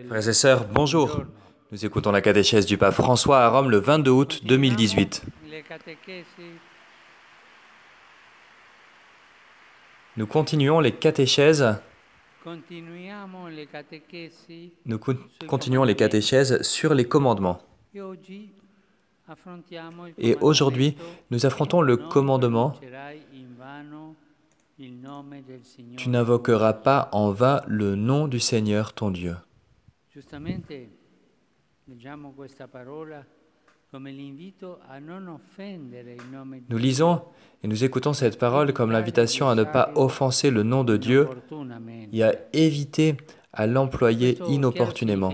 Frères et sœurs, bonjour. Nous écoutons la catéchèse du pape François à Rome le 22 août 2018. Nous continuons les catéchèses. Sur les commandements. Et aujourd'hui, nous affrontons le commandement « Tu n'invoqueras pas en vain le nom du Seigneur ton Dieu ». Nous lisons et nous écoutons cette parole comme l'invitation à ne pas offenser le nom de Dieu et à éviter à l'employer inopportunément.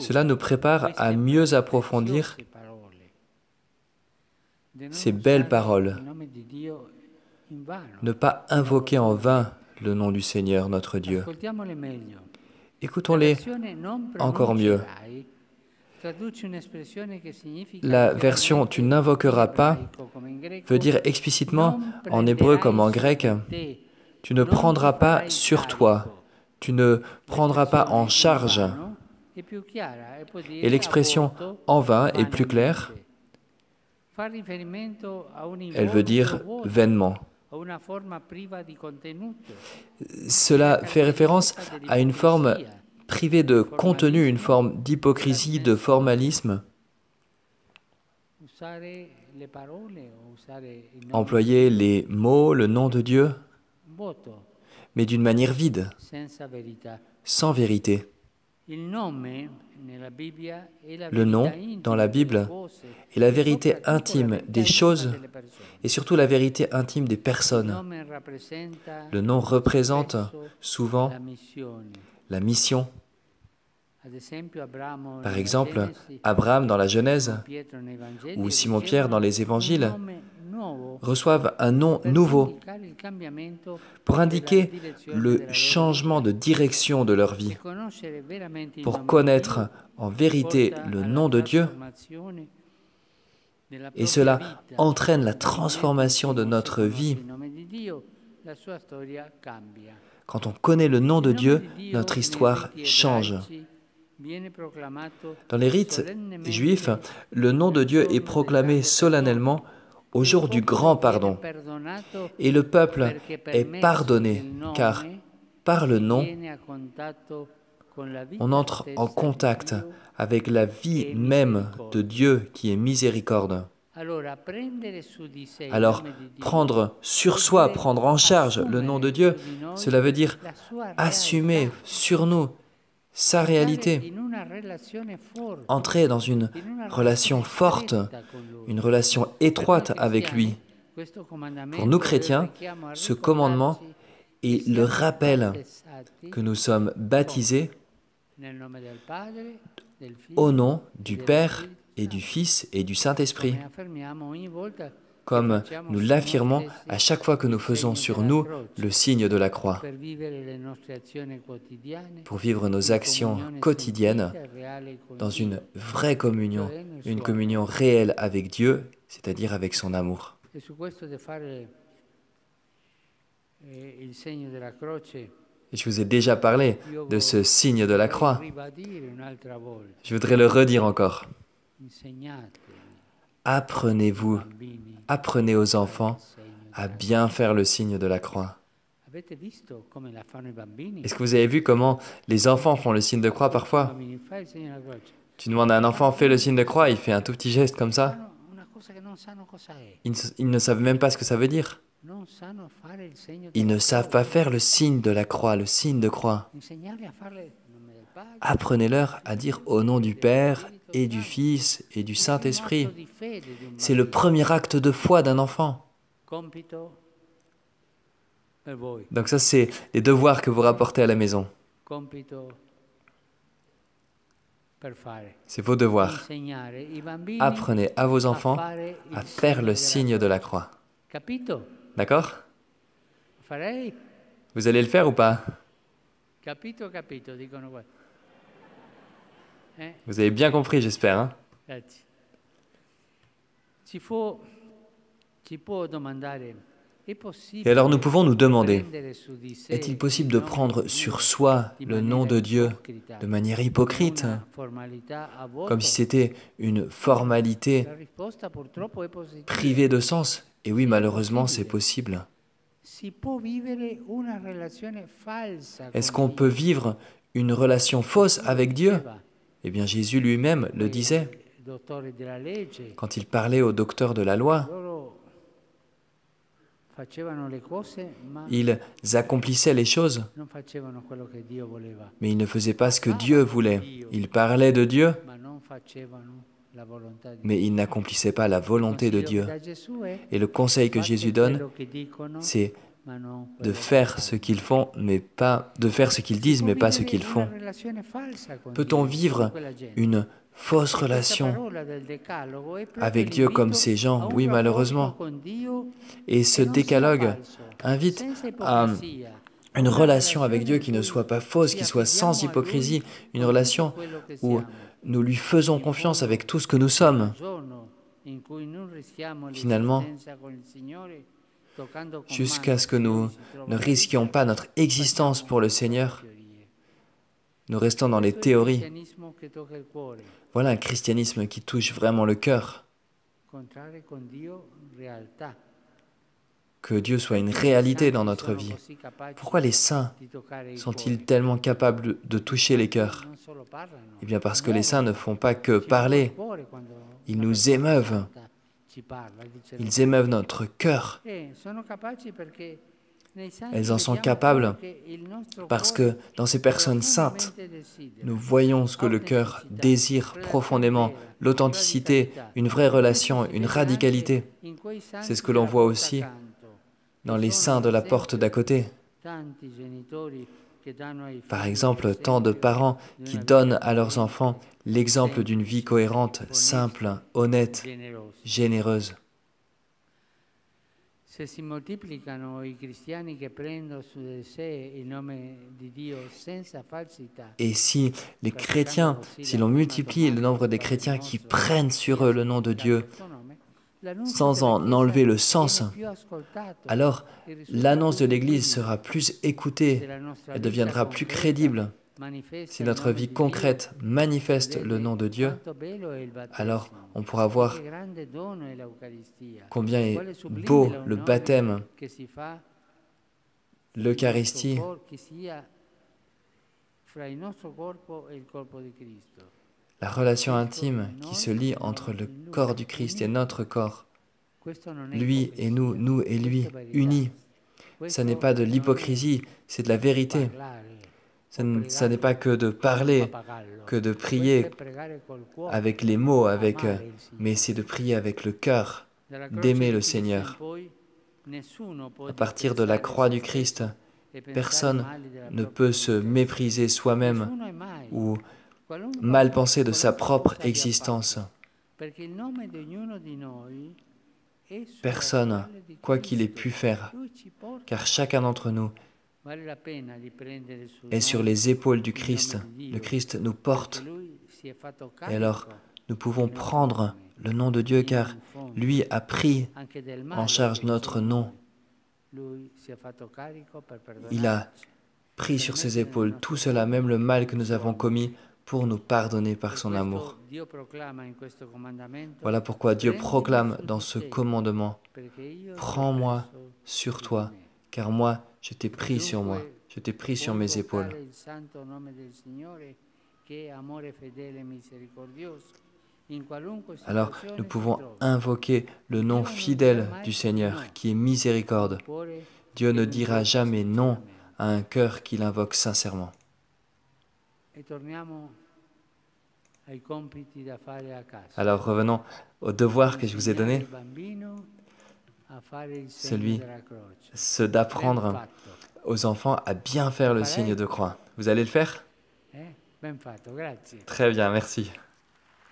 Cela nous prépare à mieux approfondir ces belles paroles. Ne pas invoquer en vain le nom du Seigneur notre Dieu. Écoutons-les encore mieux. La version « tu n'invoqueras pas » veut dire explicitement, en hébreu comme en grec, « tu ne prendras pas sur toi ». Tu ne prendras pas en charge. Et l'expression « en vain » est plus claire. Elle veut dire « vainement ». Cela fait référence à une forme privée de contenu, une forme d'hypocrisie, de formalisme. Employer les mots, le nom de Dieu, mais d'une manière vide, sans vérité. Le nom, dans la Bible, est la vérité intime des choses et surtout la vérité intime des personnes. Le nom représente souvent la mission. Par exemple, Abraham dans la Genèse ou Simon-Pierre dans les Évangiles reçoivent un nom nouveau pour indiquer le changement de direction de leur vie, pour connaître en vérité le nom de Dieu. Et cela entraîne la transformation de notre vie. Quand on connaît le nom de Dieu, notre histoire change. Dans les rites juifs, le nom de Dieu est proclamé solennellement au jour du grand pardon. Et le peuple est pardonné, car par le nom, on entre en contact avec la vie même de Dieu qui est miséricorde. Alors, prendre sur soi, prendre en charge le nom de Dieu, cela veut dire assumer sur nous sa réalité, entrer dans une relation forte, une relation étroite avec lui. Pour nous chrétiens, ce commandement est le rappel que nous sommes baptisés au nom du Père et du Fils et du Saint-Esprit, comme nous l'affirmons à chaque fois que nous faisons sur nous le signe de la croix, pour vivre nos actions quotidiennes dans une vraie communion, une communion réelle avec Dieu, c'est-à-dire avec son amour. Et je vous ai déjà parlé de ce signe de la croix. Je voudrais le redire encore. Apprenez aux enfants à bien faire le signe de la croix. Est-ce que vous avez vu comment les enfants font le signe de croix parfois? Tu demandes à un enfant, fais le signe de croix, il fait un tout petit geste comme ça. Ils ne savent même pas ce que ça veut dire. Ils ne savent pas faire le signe de la croix, le signe de croix. Apprenez-leur à dire au nom du Père et du Fils et du Saint-Esprit. C'est le premier acte de foi d'un enfant. Donc ça, c'est les devoirs que vous rapportez à la maison. C'est vos devoirs. Apprenez à vos enfants à faire le signe de la croix. D'accord? Vous allez le faire ou pas? Vous avez bien compris, j'espère. Hein? Et alors nous pouvons nous demander, est-il possible de prendre sur soi le nom de Dieu de manière hypocrite, comme si c'était une formalité privée de sens? Et oui, malheureusement, c'est possible. Est-ce qu'on peut vivre une relation fausse avec Dieu? Eh bien, Jésus lui-même le disait quand il parlait aux docteurs de la loi. Ils accomplissaient les choses, mais ils ne faisaient pas ce que Dieu voulait. Ils parlaient de Dieu, mais ils n'accomplissaient pas la volonté de Dieu. Et le conseil que Jésus donne, c'est de faire ce qu'ils font, mais pas de faire ce qu'ils disent, mais pas ce qu'ils font. Peut-on vivre une fausse relation avec Dieu comme ces gens? Oui, malheureusement. Et ce décalogue invite à une relation avec Dieu qui ne soit pas fausse, qui soit sans hypocrisie, une relation où nous lui faisons confiance avec tout ce que nous sommes. Finalement, jusqu'à ce que nous ne risquions pas notre existence pour le Seigneur, nous restons dans les théories. Voilà un christianisme qui touche vraiment le cœur. Que Dieu soit une réalité dans notre vie. Pourquoi les saints sont-ils tellement capables de toucher les cœurs? Eh bien parce que les saints ne font pas que parler, ils nous émeuvent. Ils émeuvent notre cœur. Elles en sont capables parce que dans ces personnes saintes, nous voyons ce que le cœur désire profondément, l'authenticité, une vraie relation, une radicalité. C'est ce que l'on voit aussi dans les saints de la porte d'à côté. Par exemple, tant de parents qui donnent à leurs enfants l'exemple d'une vie cohérente, simple, honnête, généreuse. Et si les chrétiens, si l'on multiplie le nombre des chrétiens qui prennent sur eux le nom de Dieu, sans en enlever le sens, alors l'annonce de l'Église sera plus écoutée, elle deviendra plus crédible. Si notre vie concrète manifeste le nom de Dieu, alors on pourra voir combien est beau le baptême, l'Eucharistie, la relation intime qui se lie entre le corps du Christ et notre corps, lui et nous, nous et lui, unis. Ce n'est pas de l'hypocrisie, c'est de la vérité. Ce n'est pas que de parler, que de prier avec les mots, mais c'est de prier avec le cœur, d'aimer le Seigneur. À partir de la croix du Christ, personne ne peut se mépriser soi-même ou mal penser de sa propre existence. Personne, quoi qu'il ait pu faire, car chacun d'entre nous est sur les épaules du Christ. Le Christ nous porte. Et alors, nous pouvons prendre le nom de Dieu car lui a pris en charge notre nom. Il a pris sur ses épaules tout cela, même le mal que nous avons commis, pour nous pardonner par son amour. Voilà pourquoi Dieu proclame dans ce commandement, « Prends-moi sur toi, car moi, je t'ai pris sur moi, je t'ai pris sur mes épaules. » Alors, nous pouvons invoquer le nom fidèle du Seigneur, qui est miséricorde. Dieu ne dira jamais non à un cœur qui l'invoque sincèrement. Alors revenons au devoir que je vous ai donné, ceux d'apprendre aux enfants à bien faire le signe de croix. Vous allez le faire? Très bien, merci.